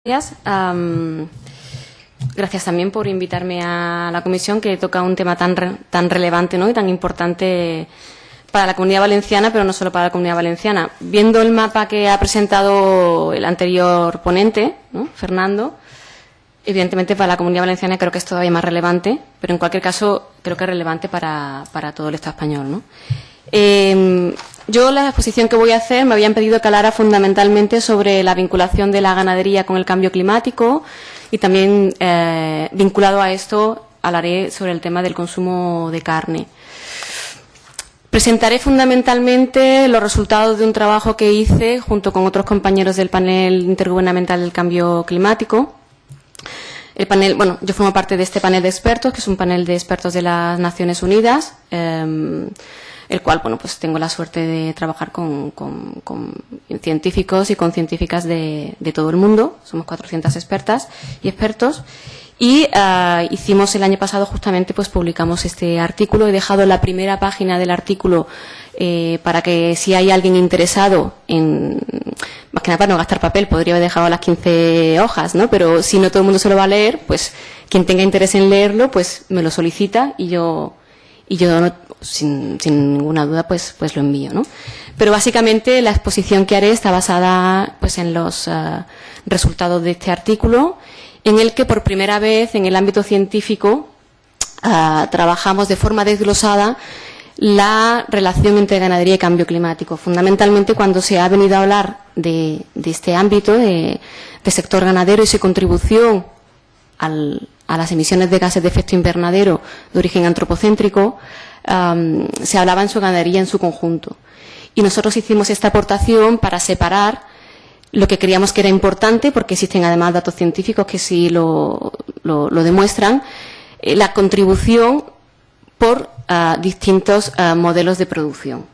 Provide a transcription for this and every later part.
Gracias. Gracias también por invitarme a la comisión, que toca un tema tan relevante, ¿no?, y tan importante para la Comunidad Valenciana, pero no solo para la Comunidad Valenciana. Viendo el mapa que ha presentado el anterior ponente, ¿no?, Fernando, evidentemente para la Comunidad Valenciana creo que es todavía más relevante, pero en cualquier caso creo que es relevante para todo el Estado español, ¿no? Yo la exposición que voy a hacer me habían pedido que hablara fundamentalmente sobre la vinculación de la ganadería con el cambio climático y también vinculado a esto hablaré sobre el tema del consumo de carne. Presentaré fundamentalmente los resultados de un trabajo que hice junto con otros compañeros del panel intergubernamental del cambio climático. El panel, bueno, yo formo parte de este panel de expertos, que es un panel de expertos de las Naciones Unidas, el cual, bueno, pues tengo la suerte de trabajar con científicos y con científicas de todo el mundo. Somos 400 expertas y expertos. Y hicimos el año pasado, justamente, pues publicamos este artículo. He dejado la primera página del artículo para que, si hay alguien interesado en, más que nada para no gastar papel, podría haber dejado las 15 hojas, ¿no? Pero si no todo el mundo se lo va a leer, pues quien tenga interés en leerlo, pues me lo solicita y yo no, sin ninguna duda pues lo envío, ¿no? Pero básicamente la exposición que haré está basada pues en los resultados de este artículo, en el que por primera vez en el ámbito científico trabajamos de forma desglosada la relación entre ganadería y cambio climático. Fundamentalmente, cuando se ha venido a hablar de este ámbito de sector ganadero y su contribución a las emisiones de gases de efecto invernadero de origen antropocéntrico, se hablaba en su ganadería en su conjunto. Y nosotros hicimos esta aportación para separar lo que creíamos que era importante, porque existen además datos científicos que sí lo demuestran, la contribución por distintos modelos de producción.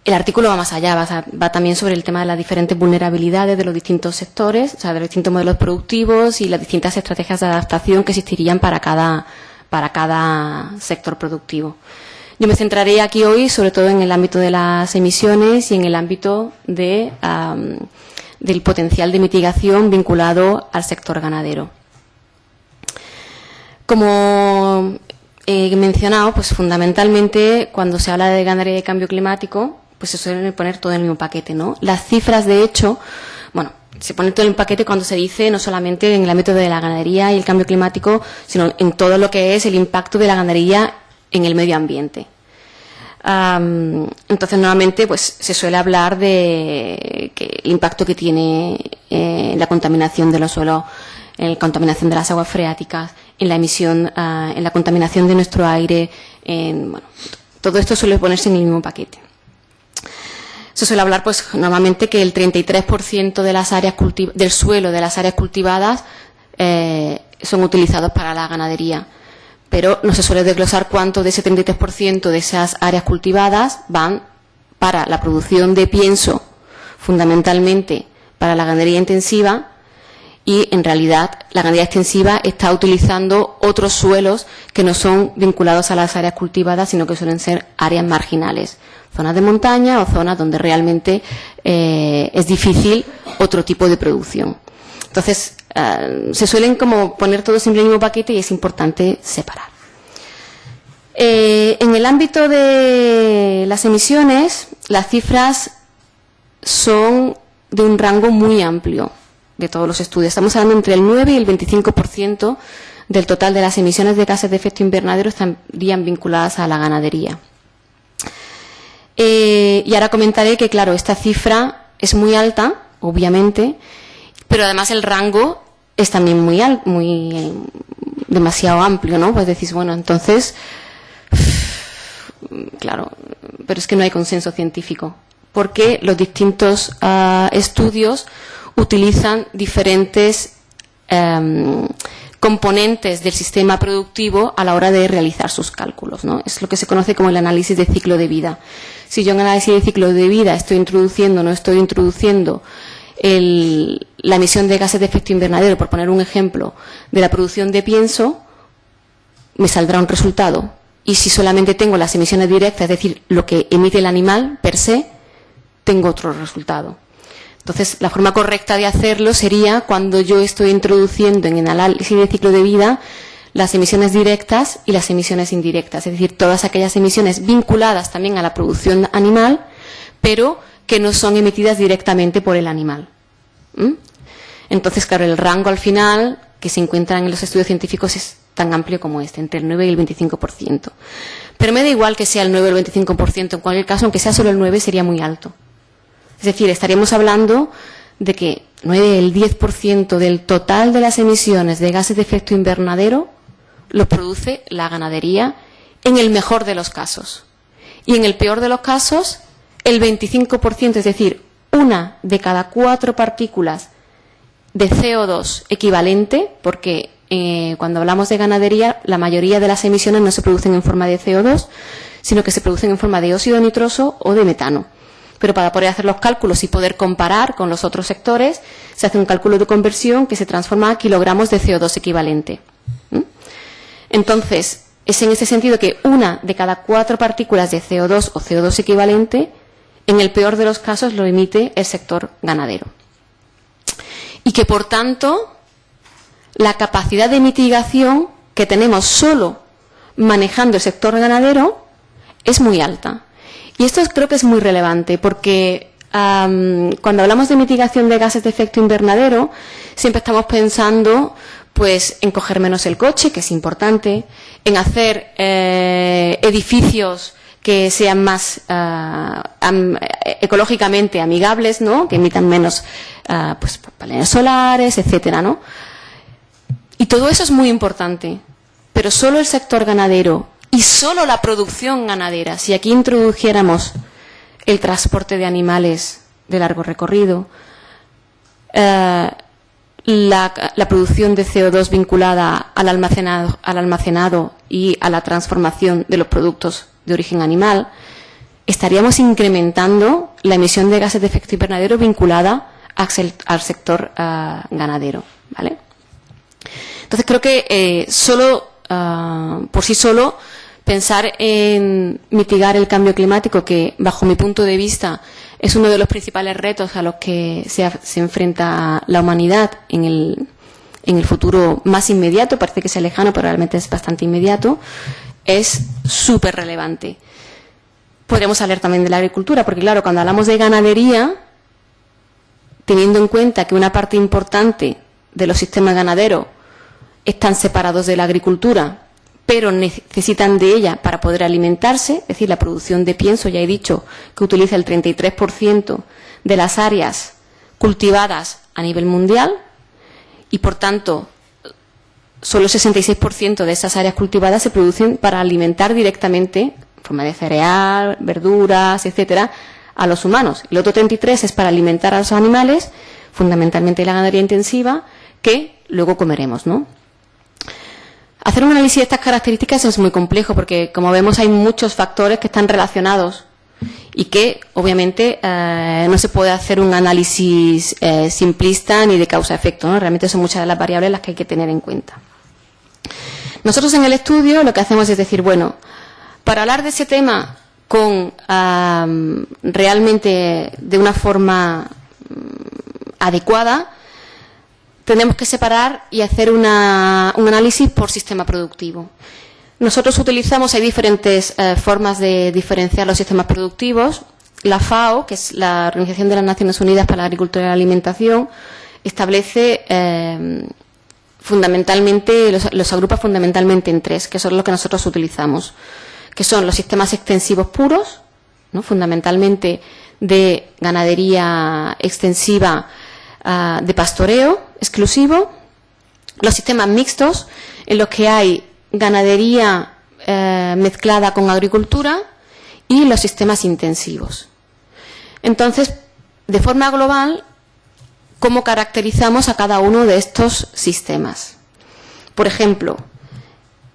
El artículo va más allá, va también sobre el tema de las diferentes vulnerabilidades de los distintos sectores, o sea, de los distintos modelos productivos y las distintas estrategias de adaptación que existirían para cada sector productivo. Yo me centraré aquí hoy sobre todo en el ámbito de las emisiones y en el ámbito del potencial de mitigación vinculado al sector ganadero. Como he mencionado, pues fundamentalmente cuando se habla de ganadería y de cambio climático, pues se suelen poner todo en el mismo paquete, ¿no? Las cifras, de hecho, bueno, se pone todo en el paquete cuando se dice no solamente en el ámbito de la ganadería y el cambio climático, sino en todo lo que es el impacto de la ganadería en el medio ambiente. Entonces, nuevamente, pues se suele hablar de el impacto que tiene la contaminación de los suelos, en la contaminación de las aguas freáticas, en la emisión, en la contaminación de nuestro aire, bueno, todo esto suele ponerse en el mismo paquete. Se suele hablar, pues, normalmente que el 33% de las áreas del suelo de las áreas cultivadas son utilizados para la ganadería, pero no se suele desglosar cuánto de ese 33% de esas áreas cultivadas van para la producción de pienso, fundamentalmente para la ganadería intensiva, y en realidad la ganadería extensiva está utilizando otros suelos que no son vinculados a las áreas cultivadas, sino que suelen ser áreas marginales, zonas de montaña o zonas donde realmente es difícil otro tipo de producción. Entonces, se suelen como poner todos en el mismo paquete y es importante separar. En el ámbito de las emisiones, las cifras son de un rango muy amplio de todos los estudios. Estamos hablando entre el 9 y el 25% del total de las emisiones de gases de efecto invernadero estarían vinculadas a la ganadería. Y ahora comentaré que, claro, esta cifra es muy alta, obviamente, pero además el rango es también demasiado amplio, ¿no? Pues decís, bueno, entonces, claro, pero es que no hay consenso científico, porque los distintos estudios utilizan diferentes componentes del sistema productivo a la hora de realizar sus cálculos, ¿no? Es lo que se conoce como el análisis de ciclo de vida. Si yo en análisis de ciclo de vida estoy introduciendo o no estoy introduciendo la emisión de gases de efecto invernadero, por poner un ejemplo, de la producción de pienso, me saldrá un resultado. Y si solamente tengo las emisiones directas, es decir, lo que emite el animal per se, tengo otro resultado. Entonces, la forma correcta de hacerlo sería cuando yo estoy introduciendo en el análisis de ciclo de vida las emisiones directas y las emisiones indirectas, es decir, todas aquellas emisiones vinculadas también a la producción animal, pero que no son emitidas directamente por el animal. Entonces, claro, el rango al final que se encuentran en los estudios científicos es tan amplio como este, entre el 9 y el 25%. Pero me da igual que sea el 9 o el 25%, en cualquier caso, aunque sea solo el 9, sería muy alto. Es decir, estaríamos hablando de que 9, el 10% del total de las emisiones de gases de efecto invernadero lo produce la ganadería en el mejor de los casos. Y en el peor de los casos, el 25%, es decir, 1 de cada 4 partículas de CO2 equivalente, porque cuando hablamos de ganadería, la mayoría de las emisiones no se producen en forma de CO2, sino que se producen en forma de óxido nitroso o de metano. Pero para poder hacer los cálculos y poder comparar con los otros sectores, se hace un cálculo de conversión que se transforma a kilogramos de CO2 equivalente. Entonces, es en ese sentido que 1 de cada 4 partículas de CO2 o CO2 equivalente, en el peor de los casos, lo emite el sector ganadero. Y que, por tanto, la capacidad de mitigación que tenemos solo manejando el sector ganadero es muy alta. Y esto creo que es muy relevante porque cuando hablamos de mitigación de gases de efecto invernadero, siempre estamos pensando pues en coger menos el coche, que es importante, en hacer edificios que sean más ecológicamente amigables, ¿no? Que emitan menos pues paneles solares, etcétera, ¿no? Y todo eso es muy importante, pero solo el sector ganadero y solo la producción ganadera, si aquí introdujéramos el transporte de animales de largo recorrido, la producción de CO2 vinculada al almacenado y a la transformación de los productos de origen animal, estaríamos incrementando la emisión de gases de efecto invernadero vinculada al sector ganadero, ¿vale? Entonces creo que por sí solo pensar en mitigar el cambio climático, que bajo mi punto de vista es uno de los principales retos a los que se enfrenta la humanidad en el futuro más inmediato, parece que sea lejano, pero realmente es bastante inmediato, es súper relevante. Podríamos hablar también de la agricultura, porque claro, cuando hablamos de ganadería, teniendo en cuenta que una parte importante de los sistemas ganaderos están separados de la agricultura, pero necesitan de ella para poder alimentarse, es decir, la producción de pienso, ya he dicho, que utiliza el 33% de las áreas cultivadas a nivel mundial y, por tanto, solo el 66% de esas áreas cultivadas se producen para alimentar directamente, en forma de cereal, verduras, etcétera, a los humanos. El otro 33% es para alimentar a los animales, fundamentalmente la ganadería intensiva, que luego comeremos, ¿no? Hacer un análisis de estas características es muy complejo porque, como vemos, hay muchos factores que están relacionados y que, obviamente, no se puede hacer un análisis simplista ni de causa-efecto, ¿no? Realmente son muchas de las variables las que hay que tener en cuenta. Nosotros en el estudio lo que hacemos es decir, bueno, para hablar de ese tema con realmente de una forma adecuada, tenemos que separar y hacer un análisis por sistema productivo. Nosotros utilizamos, hay diferentes formas de diferenciar los sistemas productivos. La FAO, que es la Organización de las Naciones Unidas para la Agricultura y la Alimentación, establece fundamentalmente, los agrupa fundamentalmente en 3, que son los que nosotros utilizamos, que son los sistemas extensivos puros, ¿no? Fundamentalmente de ganadería extensiva, de pastoreo exclusivo, los sistemas mixtos, en los que hay ganadería mezclada con agricultura, y los sistemas intensivos. Entonces, de forma global, ¿cómo caracterizamos a cada uno de estos sistemas? Por ejemplo,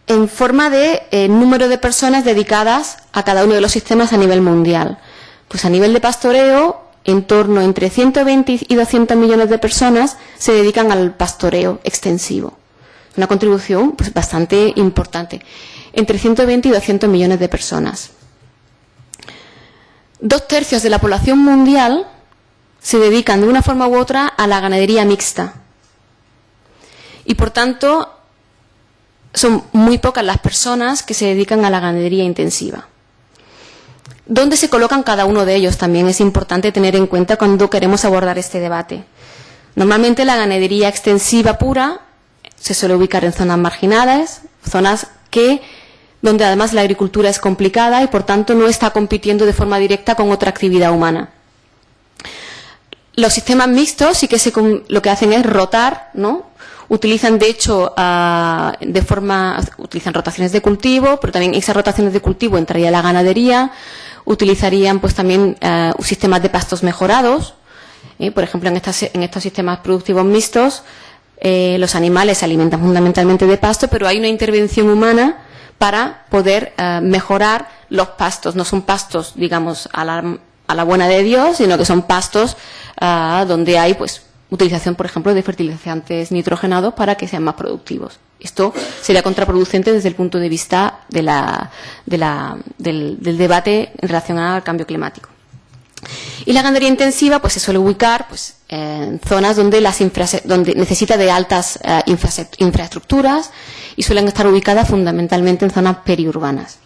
en forma de número de personas dedicadas a cada uno de los sistemas a nivel mundial. Pues a nivel de pastoreo, en torno entre 120 y 200 millones de personas se dedican al pastoreo extensivo. Una contribución pues bastante importante. Entre 120 y 200 millones de personas. 2/3 de la población mundial se dedican de una forma u otra a la ganadería mixta. Y por tanto, son muy pocas las personas que se dedican a la ganadería intensiva. ¿Dónde se colocan cada uno de ellos? También es importante tener en cuenta cuando queremos abordar este debate. Normalmente la ganadería extensiva pura se suele ubicar en zonas marginadas, zonas donde además la agricultura es complicada y por tanto no está compitiendo de forma directa con otra actividad humana. Los sistemas mixtos sí que lo que hacen es rotar, ¿no? Utilizan, de hecho, utilizan rotaciones de cultivo, pero también esas rotaciones de cultivo entraría la ganadería, utilizarían pues también sistemas de pastos mejorados. Por ejemplo, en estos sistemas productivos mixtos, los animales se alimentan fundamentalmente de pasto, pero hay una intervención humana para poder mejorar los pastos. No son pastos, digamos, a la buena de Dios, sino que son pastos donde hay pues utilización, por ejemplo, de fertilizantes nitrogenados para que sean más productivos. Esto sería contraproducente desde el punto de vista del debate en relación al cambio climático. Y la ganadería intensiva pues se suele ubicar pues, en zonas donde necesita de altas infraestructuras y suelen estar ubicadas fundamentalmente en zonas periurbanas,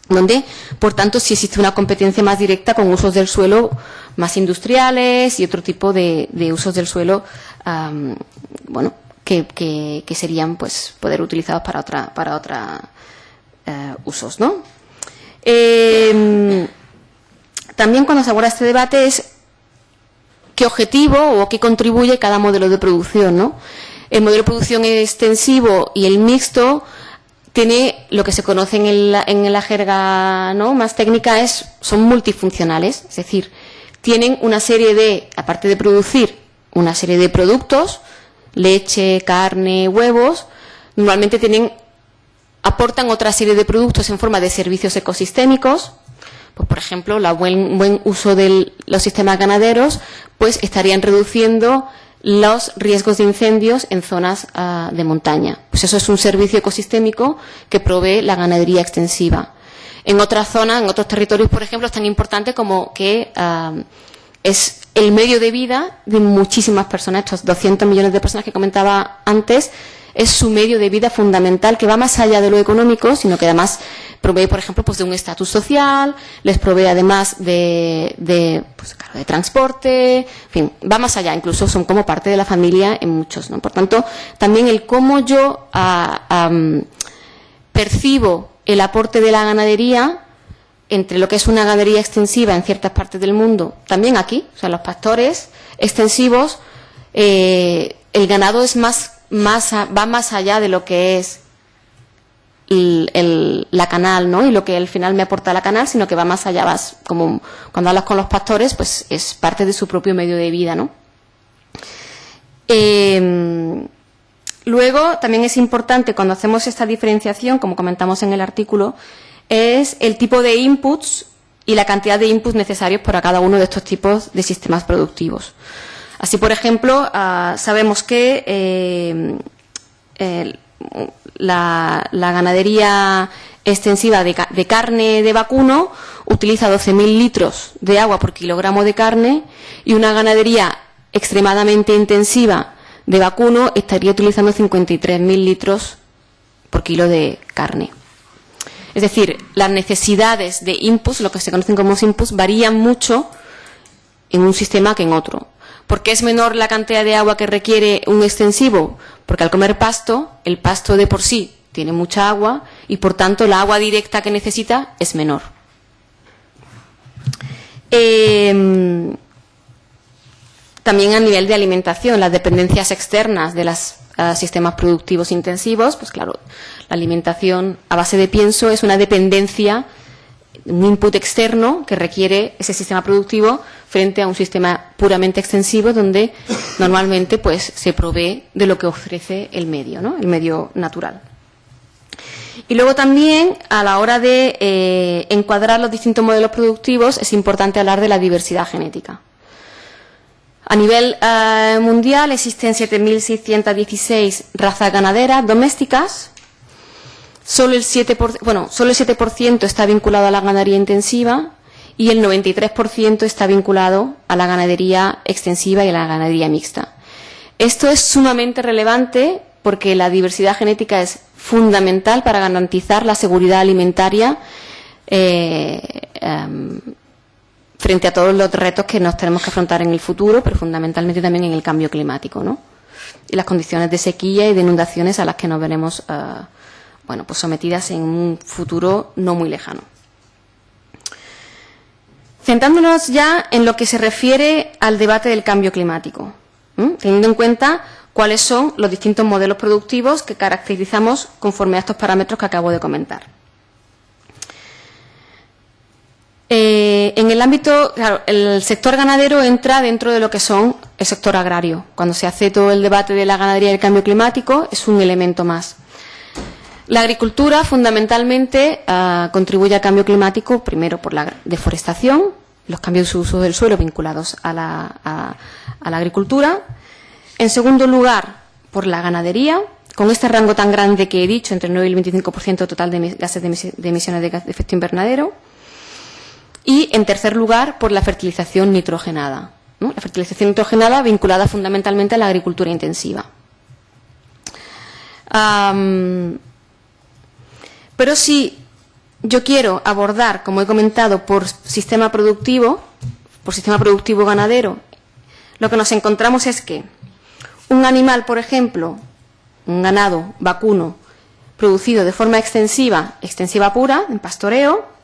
donde, por tanto, sí existe una competencia más directa con usos del suelo más industriales y otro tipo de usos del suelo, que serían, pues, poder utilizados para otra usos, ¿no? También cuando se aborda este debate es qué objetivo o qué contribuye cada modelo de producción, ¿no? El modelo de producción extensivo y el mixto tiene lo que se conoce en la jerga, ¿no?, más técnica, son multifuncionales, es decir, tienen una serie de, aparte de producir una serie de productos, leche, carne, huevos, normalmente aportan otra serie de productos en forma de servicios ecosistémicos. Pues, por ejemplo, el buen uso de los sistemas ganaderos pues estarían reduciendo los riesgos de incendios en zonas de montaña. Pues eso es un servicio ecosistémico que provee la ganadería extensiva. En otras zonas, en otros territorios, por ejemplo, es tan importante como que es el medio de vida de muchísimas personas. Estos 200 millones de personas que comentaba antes, es su medio de vida fundamental, que va más allá de lo económico, sino que además provee, por ejemplo, pues de un estatus social, les provee además de transporte, en fin, va más allá, incluso son como parte de la familia en muchos, ¿no? Por tanto, también el cómo yo percibo el aporte de la ganadería entre lo que es una ganadería extensiva en ciertas partes del mundo, también aquí, o sea, los pastores extensivos, el ganado es va más allá de lo que es la canal, ¿no? Y lo que al final me aporta la canal, sino que va más allá, como cuando hablas con los pastores, pues es parte de su propio medio de vida, ¿no? Luego, también es importante, cuando hacemos esta diferenciación, como comentamos en el artículo, es el tipo de inputs y la cantidad de inputs necesarios para cada uno de estos tipos de sistemas productivos. Así, por ejemplo, sabemos que la ganadería extensiva de carne de vacuno utiliza 12.000 litros de agua por kilogramo de carne, y una ganadería extremadamente intensiva de vacuno estaría utilizando 53.000 litros por kilo de carne. Es decir, las necesidades de inputs, lo que se conocen como inputs, varían mucho en un sistema que en otro. ¿Por qué es menor la cantidad de agua que requiere un extensivo? Porque al comer pasto, el pasto de por sí tiene mucha agua y, por tanto, la agua directa que necesita es menor. También a nivel de alimentación, las dependencias externas de los sistemas productivos intensivos, pues claro, la alimentación a base de pienso es una dependencia, un input externo que requiere ese sistema productivo frente a un sistema puramente extensivo donde normalmente pues se provee de lo que ofrece el medio, ¿no? El medio natural. Y luego también, a la hora de encuadrar los distintos modelos productivos, es importante hablar de la diversidad genética. A nivel mundial existen 7.616 razas ganaderas domésticas. Solo el 7% está vinculado a la ganadería intensiva y el 93% está vinculado a la ganadería extensiva y a la ganadería mixta. Esto es sumamente relevante porque la diversidad genética es fundamental para garantizar la seguridad alimentaria frente a todos los retos que nos tenemos que afrontar en el futuro, pero fundamentalmente también en el cambio climático, ¿no? Y las condiciones de sequía y de inundaciones a las que nos veremos bueno, pues sometidas en un futuro no muy lejano. Centrándonos ya en lo que se refiere al debate del cambio climático, teniendo en cuenta cuáles son los distintos modelos productivos que caracterizamos conforme a estos parámetros que acabo de comentar. En el ámbito, claro, el sector ganadero entra dentro de lo que son el sector agrario. Cuando se hace todo el debate de la ganadería y el cambio climático, es un elemento más. La agricultura fundamentalmente contribuye al cambio climático, primero por la deforestación, los cambios de uso del suelo vinculados a la agricultura. En segundo lugar, por la ganadería, con este rango tan grande que he dicho, entre el 9 y el 25% total de gases de emisiones de efecto invernadero. Y, en tercer lugar, por la fertilización nitrogenada, ¿no? La fertilización nitrogenada vinculada fundamentalmente a la agricultura intensiva. Pero si yo quiero abordar, como he comentado, por sistema productivo ganadero, lo que nos encontramos es que un animal, por ejemplo, un ganado vacuno, producido de forma extensiva pura, en pastoreo,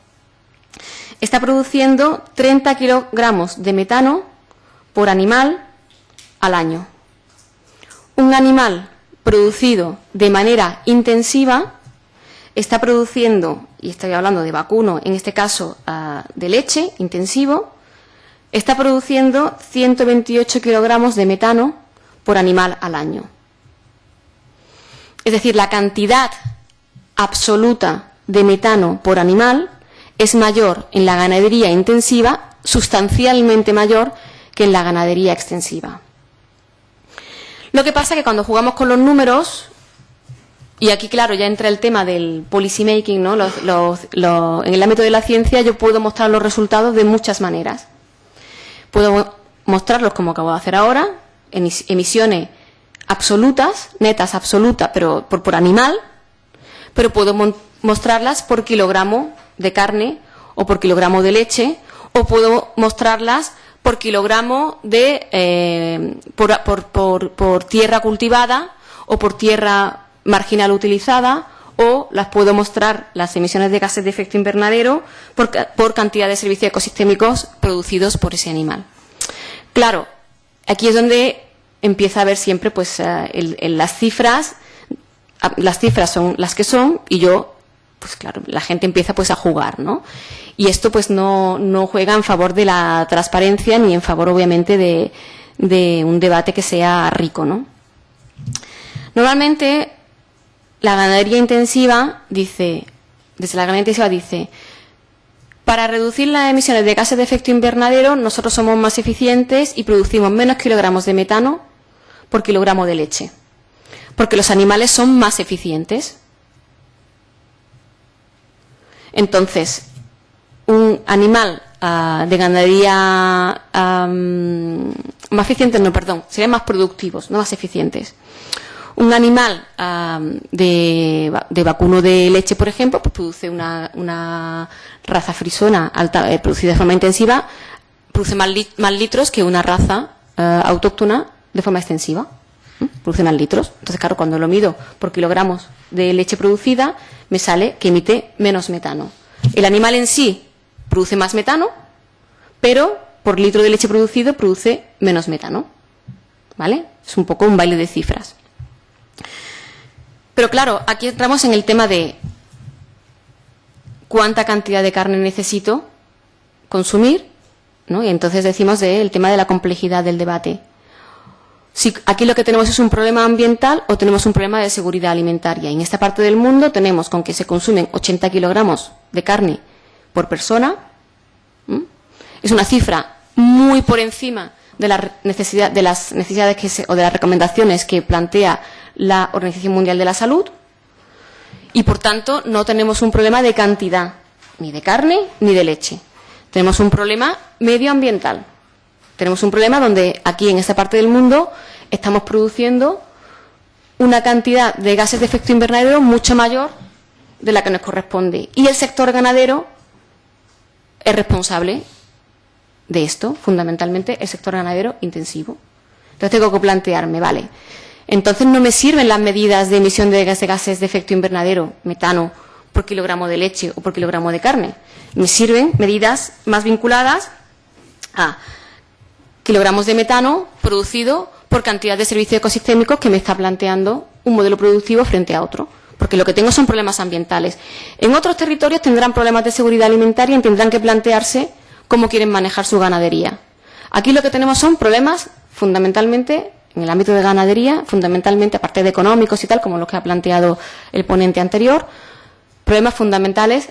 está produciendo 30 kilogramos de metano por animal al año. Un animal producido de manera intensiva está produciendo, y estoy hablando de vacuno, en este caso de leche, intensivo, está produciendo 128 kilogramos de metano por animal al año. Es decir, la cantidad absoluta de metano por animal es mayor en la ganadería intensiva, sustancialmente mayor que en la ganadería extensiva. Lo que pasa es que cuando jugamos con los números, y aquí, claro, ya entra el tema del policy making, ¿no? En el ámbito de la ciencia yo puedo mostrar los resultados de muchas maneras. Puedo mostrarlos como acabo de hacer ahora, en emisiones absolutas, netas absolutas, pero por animal, pero puedo mostrarlas por kilogramo de carne o por kilogramo de leche, o puedo mostrarlas por kilogramo de por tierra cultivada o por tierra marginal utilizada, o las puedo mostrar las emisiones de gases de efecto invernadero por cantidad de servicios ecosistémicos producidos por ese animal. Claro, aquí es donde empieza a haber siempre pues las cifras son las que son, y yo, pues claro, la gente empieza pues a jugar, ¿no? Y esto pues no juega en favor de la transparencia ni en favor, obviamente, de un debate que sea rico, ¿no? Normalmente la ganadería intensiva dice, para reducir las emisiones de gases de efecto invernadero nosotros somos más eficientes y producimos menos kilogramos de metano por kilogramo de leche, porque los animales son más eficientes. Entonces, un animal de ganadería más eficientes, serían más productivos, no más eficientes. Un animal de vacuno de leche, por ejemplo, pues produce una raza frisona alta, producida de forma intensiva, produce más litros que una raza autóctona de forma extensiva. Produce más litros. Entonces, claro, cuando lo mido por kilogramos de leche producida, me sale que emite menos metano. El animal en sí produce más metano, pero por litro de leche producido produce menos metano. ¿Vale? Es un poco un baile de cifras. Pero claro, aquí entramos en el tema de cuánta cantidad de carne necesito consumir, ¿no? Y entonces decimos del tema de la complejidad del debate. Si aquí lo que tenemos es un problema ambiental o tenemos un problema de seguridad alimentaria. En esta parte del mundo tenemos con que se consumen 80 kilogramos de carne por persona. Es una cifra muy por encima de las necesidades o de las recomendaciones que plantea la Organización Mundial de la Salud, y por tanto no tenemos un problema de cantidad ni de carne ni de leche. Tenemos un problema medioambiental. Tenemos un problema donde aquí en esta parte del mundo estamos produciendo una cantidad de gases de efecto invernadero mucho mayor de la que nos corresponde. Y el sector ganadero es responsable de esto, fundamentalmente el sector ganadero intensivo. Entonces tengo que plantearme, vale, entonces no me sirven las medidas de emisión de gases de efecto invernadero, metano, por kilogramo de leche o por kilogramo de carne. Me sirven medidas más vinculadas a kilogramos de metano producido por cantidad de servicios ecosistémicos que me está planteando un modelo productivo frente a otro. Porque lo que tengo son problemas ambientales. En otros territorios tendrán problemas de seguridad alimentaria y tendrán que plantearse cómo quieren manejar su ganadería. Aquí lo que tenemos son problemas fundamentalmente en el ámbito de ganadería, fundamentalmente aparte de económicos y tal, como los que ha planteado el ponente anterior, problemas fundamentales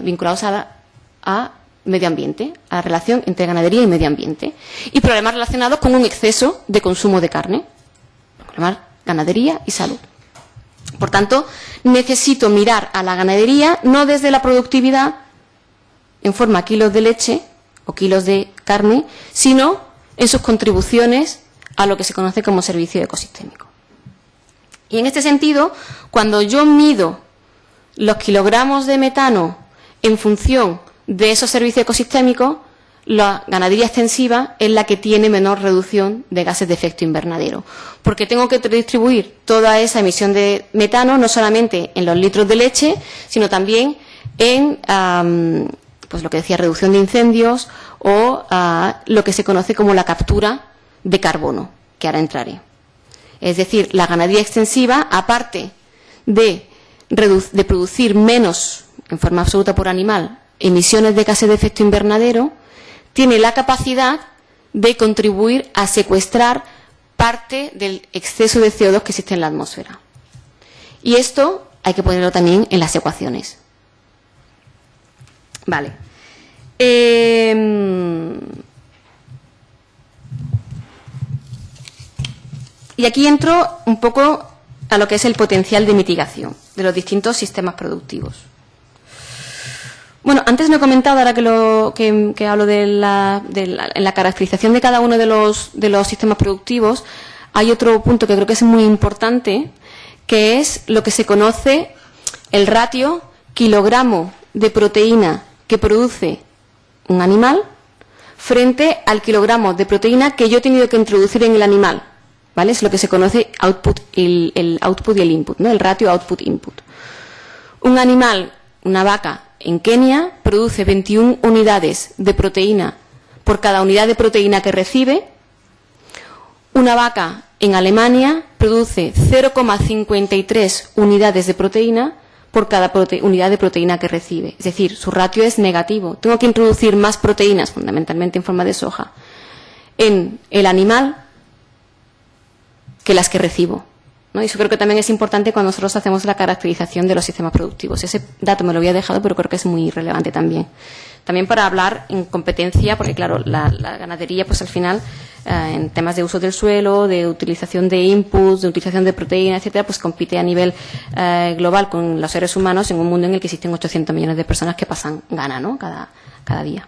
vinculados a medio ambiente, a la relación entre ganadería y medio ambiente. Y problemas relacionados con un exceso de consumo de carne. Problemas ganadería y salud. Por tanto, necesito mirar a la ganadería no desde la productividad en forma de kilos de leche o kilos de carne, sino en sus contribuciones a lo que se conoce como servicio ecosistémico. Y en este sentido, cuando yo mido los kilogramos de metano en función de esos servicios ecosistémicos, la ganadería extensiva es la que tiene menor reducción de gases de efecto invernadero, porque tengo que distribuir toda esa emisión de metano no solamente en los litros de leche, sino también en pues lo que decía, reducción de incendios o lo que se conoce como la captura de carbono, que ahora entraré. Es decir, la ganadería extensiva, aparte de producir menos, en forma absoluta por animal, emisiones de gases de efecto invernadero, tiene la capacidad de contribuir a secuestrar parte del exceso de CO2 que existe en la atmósfera. Y esto hay que ponerlo también en las ecuaciones. Vale. Y aquí entro un poco a lo que es el potencial de mitigación de los distintos sistemas productivos. Bueno, antes no he comentado, ahora que hablo en la caracterización de cada uno de los sistemas productivos, hay otro punto que creo que es muy importante, que es lo que se conoce el ratio kilogramo de proteína que produce un animal frente al kilogramo de proteína que yo he tenido que introducir en el animal. ¿Vale? Es lo que se conoce output, el output y el input, ¿no? El ratio output-input. Un animal, una vaca, en Kenia produce 21 unidades de proteína por cada unidad de proteína que recibe. Una vaca en Alemania produce 0,53 unidades de proteína por cada unidad de proteína que recibe. Es decir, su ratio es negativo. Tengo que introducir más proteínas, fundamentalmente en forma de soja, en el animal que las que recibo, ¿no? Y eso creo que también es importante cuando nosotros hacemos la caracterización de los sistemas productivos. Ese dato me lo había dejado, pero creo que es muy relevante también. También para hablar en competencia, porque claro, la ganadería, pues al final, en temas de uso del suelo, de utilización de inputs, de utilización de proteínas, etcétera, pues compite a nivel global con los seres humanos en un mundo en el que existen 800 millones de personas que pasan gana, ¿no? Cada día.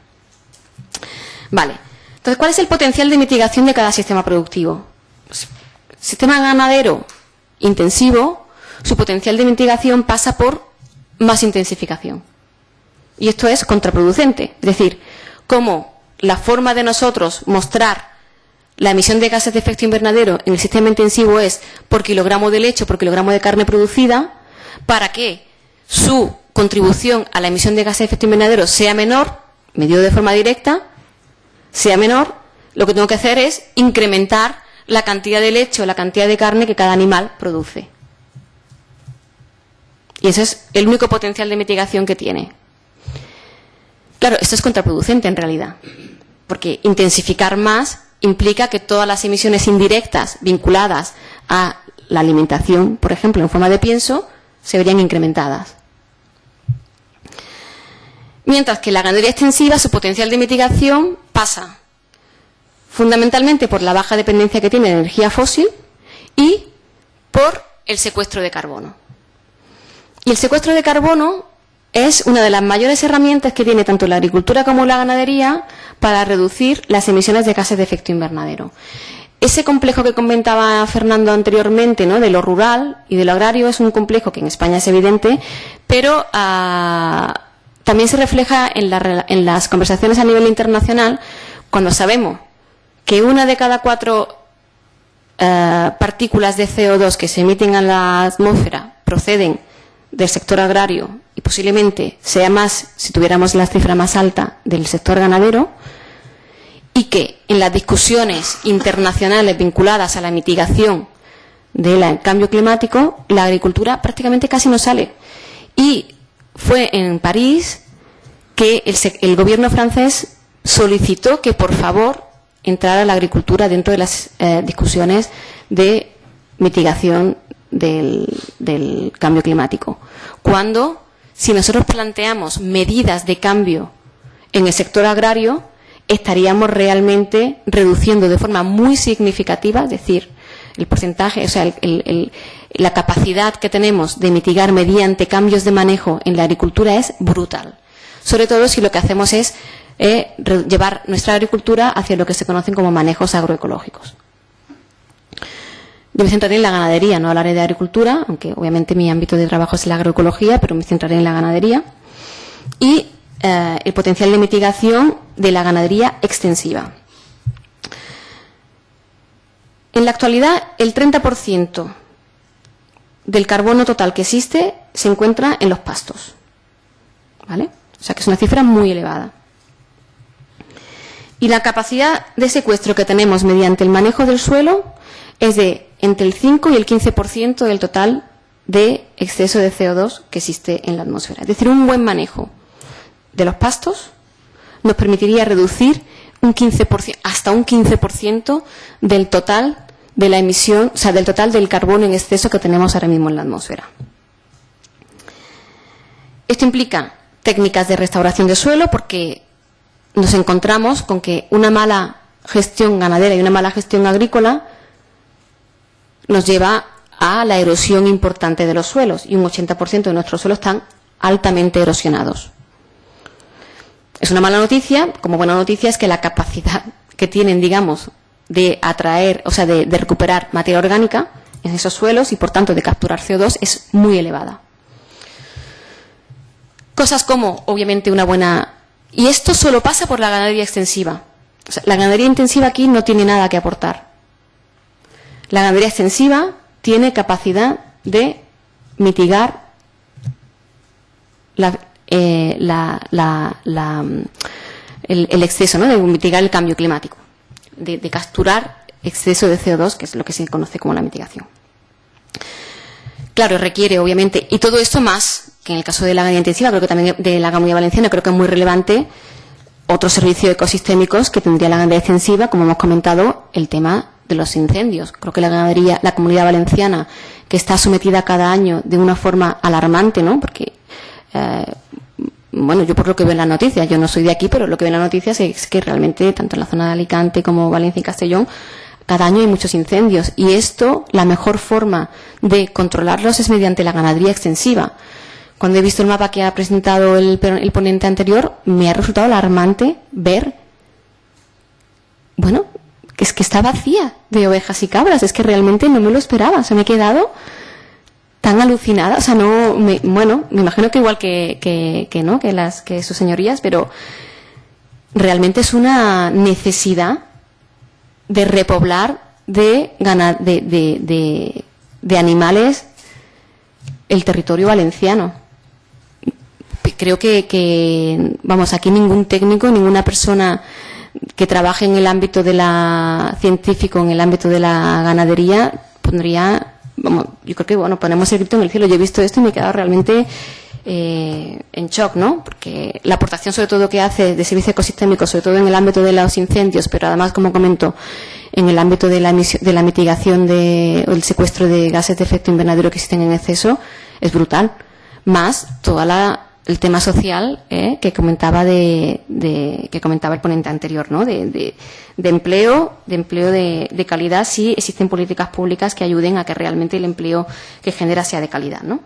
Vale. Entonces, ¿cuál es el potencial de mitigación de cada sistema productivo? Pues, sistema ganadero intensivo, su potencial de mitigación pasa por más intensificación. Y esto es contraproducente. Es decir, como la forma de nosotros mostrar la emisión de gases de efecto invernadero en el sistema intensivo es por kilogramo de leche o por kilogramo de carne producida, para que su contribución a la emisión de gases de efecto invernadero sea menor, medido de forma directa, sea menor, lo que tengo que hacer es incrementar la cantidad de leche o la cantidad de carne que cada animal produce. Y ese es el único potencial de mitigación que tiene. Claro, esto es contraproducente en realidad, porque intensificar más implica que todas las emisiones indirectas vinculadas a la alimentación, por ejemplo, en forma de pienso, se verían incrementadas. Mientras que la ganadería extensiva, su potencial de mitigación pasa fundamentalmente por la baja dependencia que tiene de energía fósil y por el secuestro de carbono. Y el secuestro de carbono es una de las mayores herramientas que tiene tanto la agricultura como la ganadería para reducir las emisiones de gases de efecto invernadero. Ese complejo que comentaba Fernando anteriormente, ¿no?, de lo rural y de lo agrario, es un complejo que en España es evidente, pero también se refleja en las conversaciones a nivel internacional, cuando sabemos que 1 de cada 4 partículas de CO2 que se emiten a la atmósfera proceden del sector agrario y posiblemente sea más, si tuviéramos la cifra más alta, del sector ganadero, y que en las discusiones internacionales vinculadas a la mitigación del cambio climático, la agricultura prácticamente casi no sale. Y fue en París que el gobierno francés solicitó que, por favor, entrara la agricultura dentro de las discusiones de mitigación del cambio climático. Cuando, si nosotros planteamos medidas de cambio en el sector agrario, estaríamos realmente reduciendo de forma muy significativa, es decir, el porcentaje, o sea, la capacidad que tenemos de mitigar mediante cambios de manejo en la agricultura es brutal. Sobre todo si lo que hacemos es llevar nuestra agricultura hacia lo que se conocen como manejos agroecológicos. Yo me centraré en la ganadería, no hablaré de agricultura, aunque obviamente mi ámbito de trabajo es la agroecología, pero me centraré en la ganadería. Y el potencial de mitigación de la ganadería extensiva. En la actualidad, el 30% del carbono total que existe se encuentra en los pastos, ¿vale? O sea que es una cifra muy elevada. Y la capacidad de secuestro que tenemos mediante el manejo del suelo es de entre el 5 y el 15% del total de exceso de CO2 que existe en la atmósfera. Es decir, un buen manejo de los pastos nos permitiría reducir un 15%, hasta un 15% del total de la emisión, o sea, del total del carbono en exceso que tenemos ahora mismo en la atmósfera. Esto implica técnicas de restauración de suelo, porque nos encontramos con que una mala gestión ganadera y una mala gestión agrícola nos lleva a la erosión importante de los suelos, y un 80% de nuestros suelos están altamente erosionados. Es una mala noticia. Como buena noticia es que la capacidad que tienen, digamos, de atraer, o sea, de recuperar materia orgánica en esos suelos y, por tanto, de capturar CO2 es muy elevada. Cosas como, obviamente, una buena... Y esto solo pasa por la ganadería extensiva. O sea, la ganadería intensiva aquí no tiene nada que aportar. La ganadería extensiva tiene capacidad de mitigar el exceso, ¿no?, de mitigar el cambio climático, de capturar exceso de CO2, que es lo que se conoce como la mitigación. Claro, requiere, obviamente, y todo esto más, que en el caso de la ganadería intensiva, creo que también de la Comunidad Valenciana, creo que es muy relevante, otros servicios ecosistémicos que tendría la ganadería extensiva, como hemos comentado, el tema de los incendios. Creo que la Comunidad Valenciana, que está sometida cada año de una forma alarmante, ¿no?, porque bueno, yo por lo que veo en las noticias, yo no soy de aquí, pero lo que veo en las noticias es que realmente, tanto en la zona de Alicante como Valencia y Castellón, cada año hay muchos incendios. Y esto, la mejor forma de controlarlos es mediante la ganadería extensiva. Cuando he visto el mapa que ha presentado el ponente anterior, me ha resultado alarmante ver, bueno, que es que está vacía de ovejas y cabras. Es que realmente no me lo esperaba. Se me he quedado tan alucinada, o sea, no, me imagino que igual que sus señorías, pero realmente es una necesidad de repoblar de animales el territorio valenciano. Creo que vamos, aquí ningún técnico, ninguna persona que trabaje en el ámbito de la científico, en el ámbito de la ganadería, pondría... Vamos, yo creo que, bueno, ponemos el grito en el cielo. Yo he visto esto y me he quedado realmente en shock, ¿no? Porque la aportación, sobre todo, que hace de servicio ecosistémico, sobre todo en el ámbito de los incendios, pero además, como comento, en el ámbito de la mitigación o el secuestro de gases de efecto invernadero que existen en exceso, es brutal. Más el tema social que comentaba que comentaba el ponente anterior, ¿no? De empleo de calidad, si existen políticas públicas que ayuden a que realmente el empleo que genera sea de calidad, ¿no?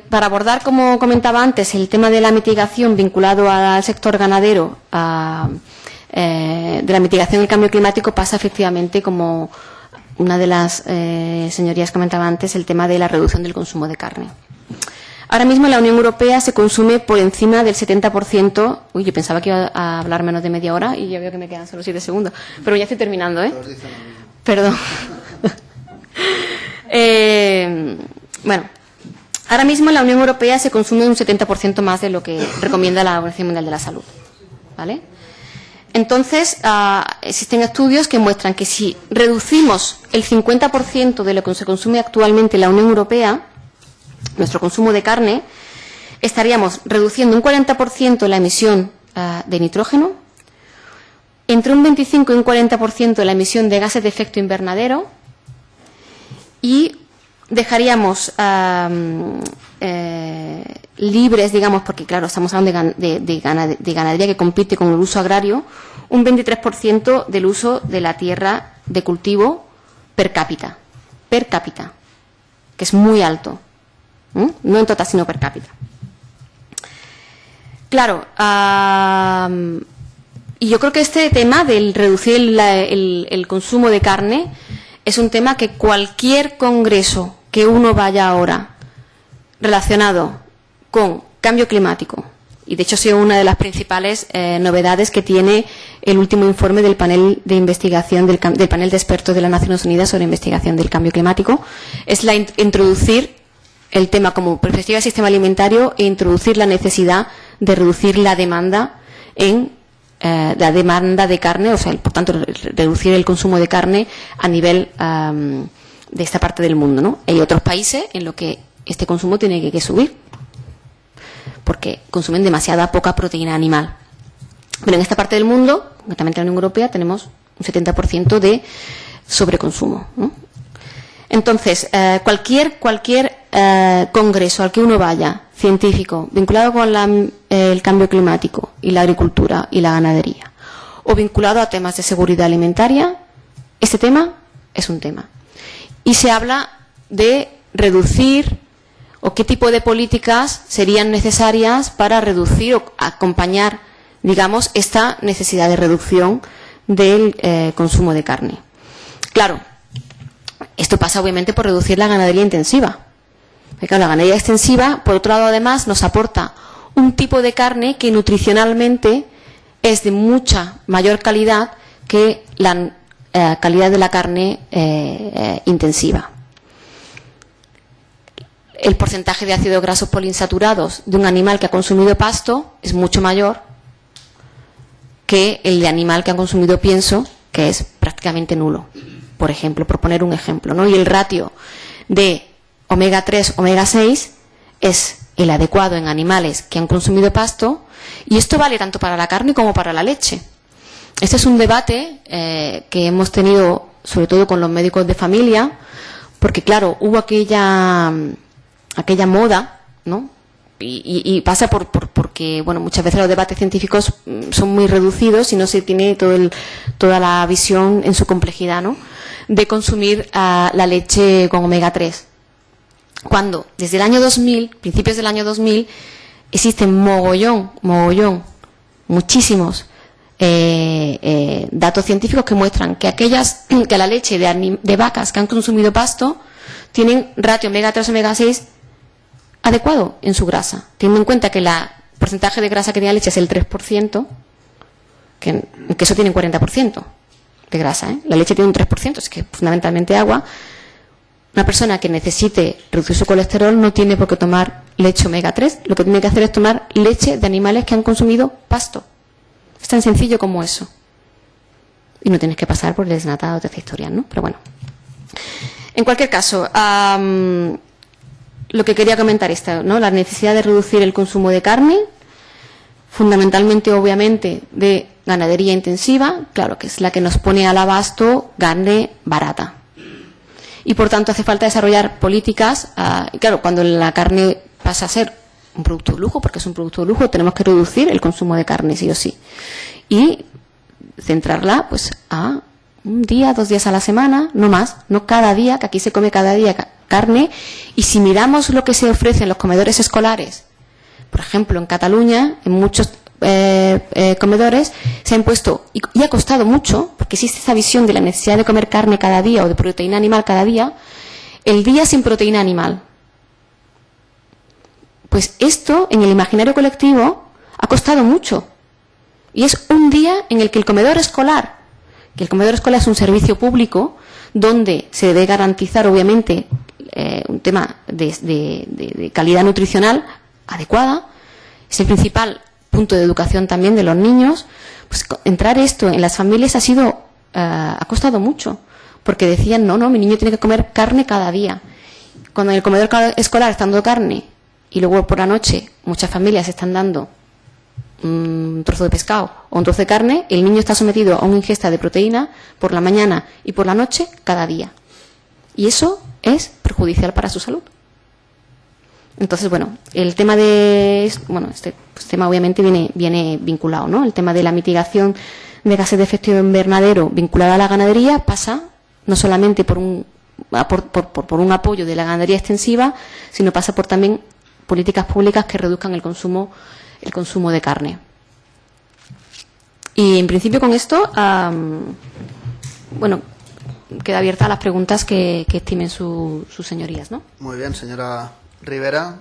Para abordar, como comentaba antes, el tema de la mitigación vinculado al sector ganadero, de la mitigación del cambio climático, pasa efectivamente, como una de las señorías comentaba antes, el tema de la reducción del consumo de carne. Ahora mismo en la Unión Europea se consume por encima del 70%. Uy, yo pensaba que iba a hablar menos de media hora y ya veo que me quedan solo 7 segundos. Pero ya estoy terminando, ¿eh? Perdón. Bueno, ahora mismo en la Unión Europea se consume un 70% más de lo que recomienda la Organización Mundial de la Salud, ¿vale? Entonces, existen estudios que muestran que si reducimos el 50% de lo que se consume actualmente en la Unión Europea, nuestro consumo de carne, estaríamos reduciendo un 40% la emisión de nitrógeno, entre un 25 y un 40% la emisión de gases de efecto invernadero, y dejaríamos libres, digamos, porque claro, estamos hablando de ganadería que compite con el uso agrario, un 23% del uso de la tierra de cultivo per cápita, que es muy alto. No en total, sino per cápita. Claro, y yo creo que este tema del reducir el consumo de carne es un tema que cualquier congreso que uno vaya ahora relacionado con cambio climático, y de hecho ha sido una de las principales novedades que tiene el último informe del panel de investigación, del panel de expertos de las Naciones Unidas sobre investigación del cambio climático, es introducir el tema como perspectiva del sistema alimentario e introducir la necesidad de reducir la demanda de carne, o sea, por tanto, reducir el consumo de carne a nivel de esta parte del mundo, ¿no? Hay otros países en los que este consumo tiene que subir, porque consumen demasiada poca proteína animal. Pero en esta parte del mundo, concretamente en la Unión Europea, tenemos un 70% de sobreconsumo, ¿no? Entonces, cualquier congreso al que uno vaya, científico, vinculado con el cambio climático y la agricultura y la ganadería, o vinculado a temas de seguridad alimentaria, este tema es un tema. Y se habla de reducir o qué tipo de políticas serían necesarias para reducir o acompañar, digamos, esta necesidad de reducción del consumo de carne. Claro, esto pasa obviamente por reducir la ganadería intensiva. Porque, claro, la ganadería extensiva, por otro lado, además, nos aporta un tipo de carne que nutricionalmente es de mucha mayor calidad que la calidad de la carne intensiva. El porcentaje de ácidos grasos poliinsaturados de un animal que ha consumido pasto es mucho mayor que el de animal que ha consumido pienso, que es prácticamente nulo. Por ejemplo, por poner un ejemplo, ¿no? Y el ratio de omega 3, omega 6 es el adecuado en animales que han consumido pasto, y esto vale tanto para la carne como para la leche. Este es un debate que hemos tenido sobre todo con los médicos de familia, porque claro, hubo aquella moda, ¿no? Y pasa porque bueno, muchas veces los debates científicos son muy reducidos y no se tiene toda la visión en su complejidad, ¿no? De consumir la leche con omega 3. Cuando desde el año 2000, principios del año 2000, existen muchísimos datos científicos que muestran que la leche de vacas que han consumido pasto tienen ratio omega 3, omega 6 adecuado en su grasa, teniendo en cuenta que el porcentaje de grasa que tiene la leche es el 3%, que en queso tienen 40% de grasa, ¿eh? La leche tiene un 3%, es que fundamentalmente agua. Una persona que necesite reducir su colesterol no tiene por qué tomar leche omega 3, lo que tiene que hacer es tomar leche de animales que han consumido pasto. Es tan sencillo como eso. Y no tienes que pasar por el desnatado de esta historia, ¿no? Pero bueno. En cualquier caso, lo que quería comentar es, ¿no? La necesidad de reducir el consumo de carne, fundamentalmente, obviamente, de ganadería intensiva, claro, que es la que nos pone al abasto carne barata. Y, por tanto, hace falta desarrollar políticas. Claro, cuando la carne pasa a ser un producto de lujo, porque es un producto de lujo, tenemos que reducir el consumo de carne, sí o sí. Y centrarla, pues, a un día, 2 días a la semana, no más, no cada día, que aquí se come cada día carne, y si miramos lo que se ofrece en los comedores escolares, por ejemplo, en Cataluña, en muchos comedores se ha impuesto, y ha costado mucho, porque existe esta visión de la necesidad de comer carne cada día o de proteína animal cada día, el día sin proteína animal. Pues esto, en el imaginario colectivo, ha costado mucho. Y es un día en el que el comedor escolar, es un servicio público donde se debe garantizar, obviamente, un tema de calidad nutricional adecuada, es el principal punto de educación también de los niños. Pues entrar esto en las familias ha costado mucho, porque decían, no, mi niño tiene que comer carne cada día. Cuando en el comedor escolar están dando carne y luego por la noche muchas familias están dando un trozo de pescado o un trozo de carne, el niño está sometido a una ingesta de proteína por la mañana y por la noche cada día. Y eso es perjudicial para su salud. Entonces, bueno, el tema este tema obviamente viene vinculado, ¿no? El tema de la mitigación de gases de efecto invernadero vinculado a la ganadería pasa no solamente por un apoyo de la ganadería extensiva, sino pasa por también políticas públicas que reduzcan el consumo de carne. Y en principio con esto, queda abierta a las preguntas que estimen sus señorías, ¿no? Muy bien, señora Rivera.